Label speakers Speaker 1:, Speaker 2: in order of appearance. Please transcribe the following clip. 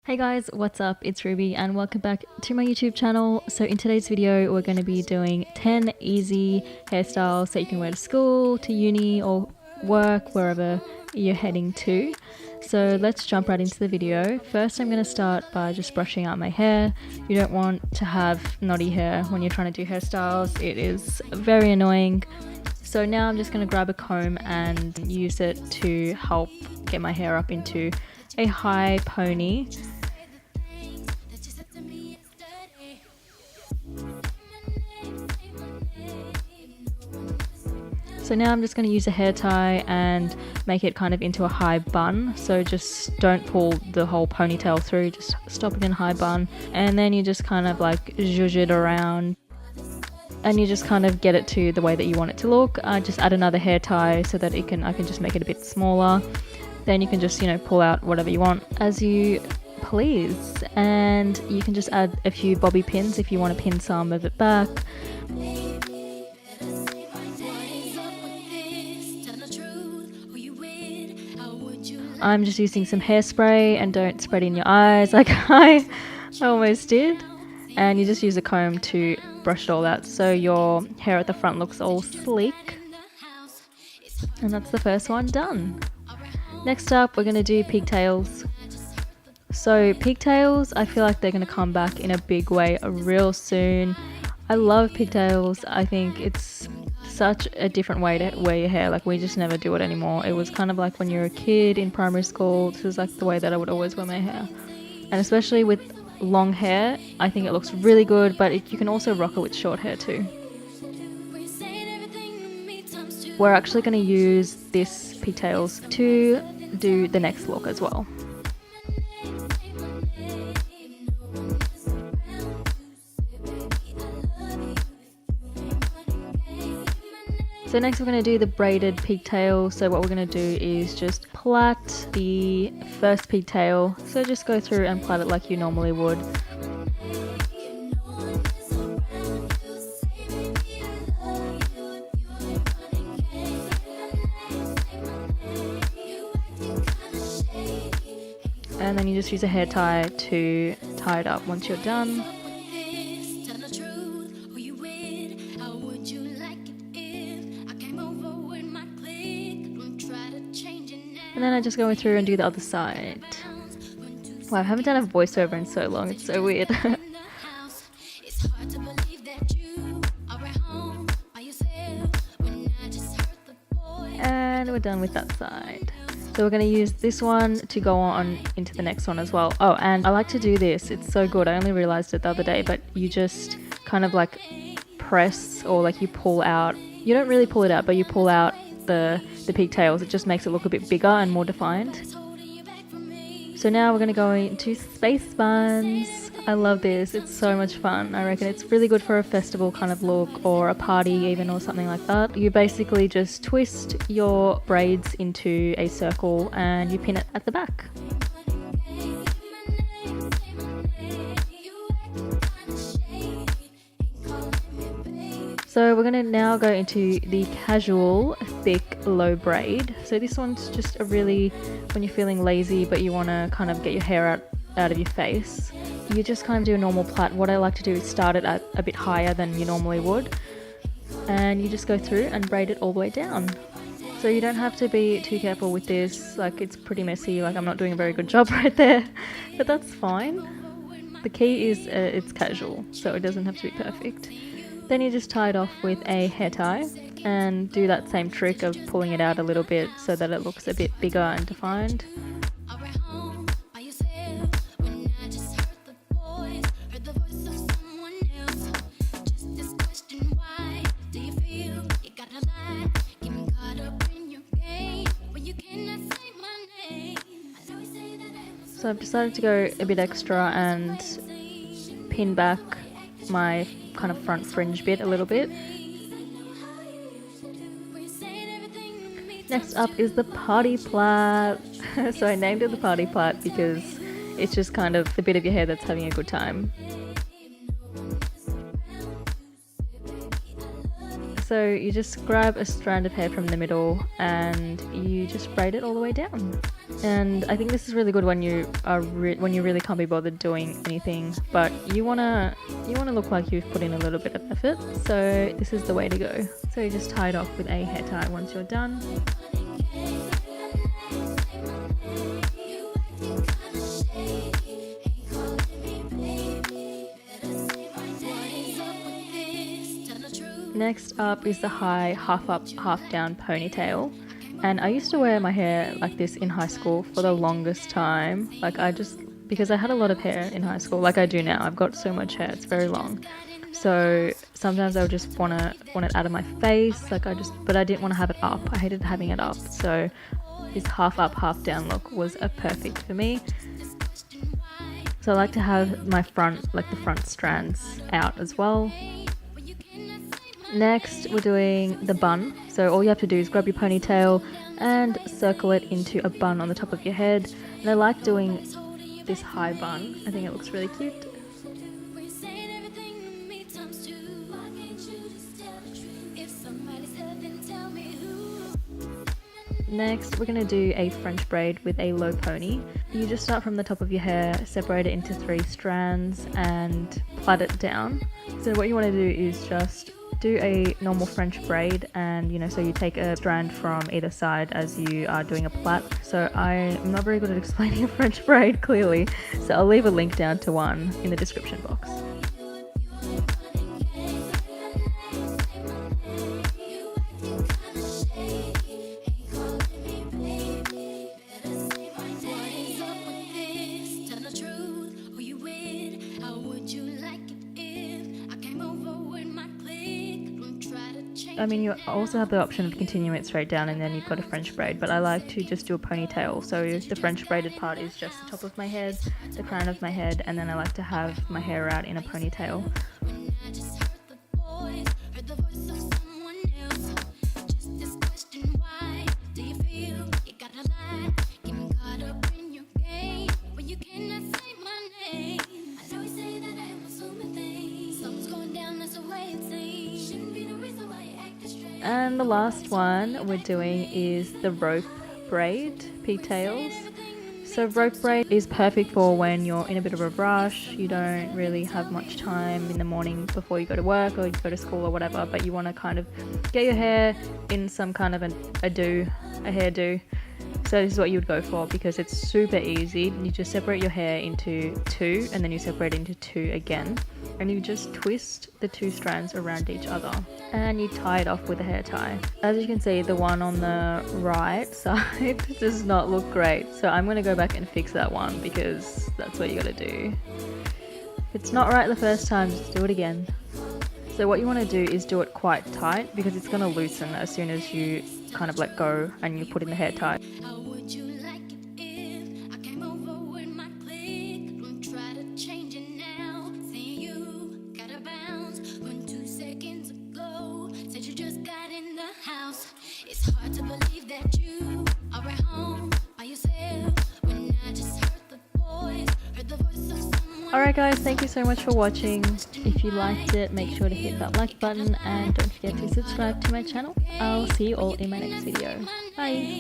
Speaker 1: Hey guys, what's up? It's Ruby and welcome back to my YouTube channel. So in today's video, we're going to be doing 10 easy hairstyles that you can wear to school, to uni or work, wherever you're heading to. So let's jump right into the video. First, I'm going to start by just brushing out my hair. You don't want to have knotty hair when you're trying to do hairstyles. It is very annoying. So now I'm just going to grab a comb and use it to help get my hair up into a high pony. So now I'm just going to use a hair tie and make it kind of into a high bun. So just don't pull the whole ponytail through, just stop it in a high bun. And then you just kind of like zhuzh it around. And you just kind of get it to the way that you want it to look. Just add another hair tie so that I can just make it a bit smaller. Then you can just, pull out whatever you want as you please. And you can just add a few bobby pins if you want to pin some of it back. I'm just using some hairspray, and don't spread in your eyes like I almost did. And you just use a comb to brush it all out so your hair at the front looks all sleek. And that's the first one done. Next up, we're going to do pigtails. So pigtails, I feel like they're going to come back in a big way real soon. I love pigtails. I think it's such a different way to wear your hair. Like, we just never do it anymore. It was kind of like when you're a kid in primary school. This is like the way that I would always wear my hair. And especially with long hair, I think it looks really good, but you can also rock it with short hair too. We're actually going to use this pigtails to do the next look as well. So next we're going to do the braided pigtail. So what we're going to do is just plait the first pigtail. So just go through and plait it like you normally would. And then you just use a hair tie to tie it up once you're done. And then I just go through and do the other side. Wow, I haven't done a voiceover in so long, it's so weird. And we're done with that side. So we're going to use this one to go on into the next one as well. Oh, and I like to do this. It's so good. I only realized it the other day, but you just kind of like press, or like you pull out. You don't really pull it out, but you pull out the pigtails. It just makes it look a bit bigger and more defined. So now we're going to go into space buns. I love this. It's so much fun. I reckon it's really good for a festival kind of look, or a party even, or something like that. You basically just twist your braids into a circle and you pin it at the back. So we're going to now go into the casual thick low braid. So this one's just a really, when you're feeling lazy but you want to kind of get your hair out of your face, you just kind of do a normal plait. What I like to do is start it at a bit higher than you normally would, and you just go through and braid it all the way down. So you don't have to be too careful with this. Like, it's pretty messy. Like, I'm not doing a very good job right there, but that's fine. The key is it's casual, so it doesn't have to be perfect. Then you just tie it off with a hair tie and do that same trick of pulling it out a little bit so that it looks a bit bigger and defined. So I've decided to go a bit extra and pin back my kind of front fringe bit a little bit. Next up is the party plait. So I named it the party plait because it's just kind of the bit of your hair that's having a good time. So you just grab a strand of hair from the middle and you just braid it all the way down. And I think this is really good when you are when you really can't be bothered doing anything, but you wanna look like you've put in a little bit of effort. So this is the way to go. So you just tie it off with a hair tie once you're done. Next up is the high half up, half down ponytail. And I used to wear my hair like this in high school for the longest time. Like because I had a lot of hair in high school, like I do now. I've got so much hair, it's very long. So sometimes I would just want it out of my face, but I didn't want to have it up. I hated having it up. So this half up, half down look was perfect for me. So I like to have my front, like the front strands out as well. Next, we're doing the bun. So all you have to do is grab your ponytail and circle it into a bun on the top of your head. And I like doing this high bun. I think it looks really cute. Next, we're going to do a French braid with a low pony. You just start from the top of your hair, separate it into 3 strands and plait it down. So what you want to do is just do a normal French braid, and so you take a strand from either side as you are doing a plait. So I'm not very good at explaining a French braid clearly, so I'll leave a link down to one in the description box. I mean, you also have the option of continuing it straight down and then you've got a French braid, but I like to just do a ponytail. So the French braided part is just the top of my head, the crown of my head, and then I like to have my hair out in a ponytail. And the last one we're doing is the rope braid, pigtails. So rope braid is perfect for when you're in a bit of a rush, you don't really have much time in the morning before you go to work or you go to school or whatever, but you want to kind of get your hair in some kind of a hairdo. So this is what you would go for because it's super easy. You just separate your hair into 2 and then you separate into 2 again. And you just twist the 2 strands around each other and you tie it off with a hair tie. As you can see, the one on the right side does not look great. So I'm going to go back and fix that one because that's what you got to do. If it's not right the first time, just do it again. So what you want to do is do it quite tight because it's going to loosen as soon as you kind of let go and you put in the hair tie. Alright guys, thank you so much for watching. If you liked it, make sure to hit that like button and don't forget to subscribe to my channel. I'll see you all in my next video. Bye!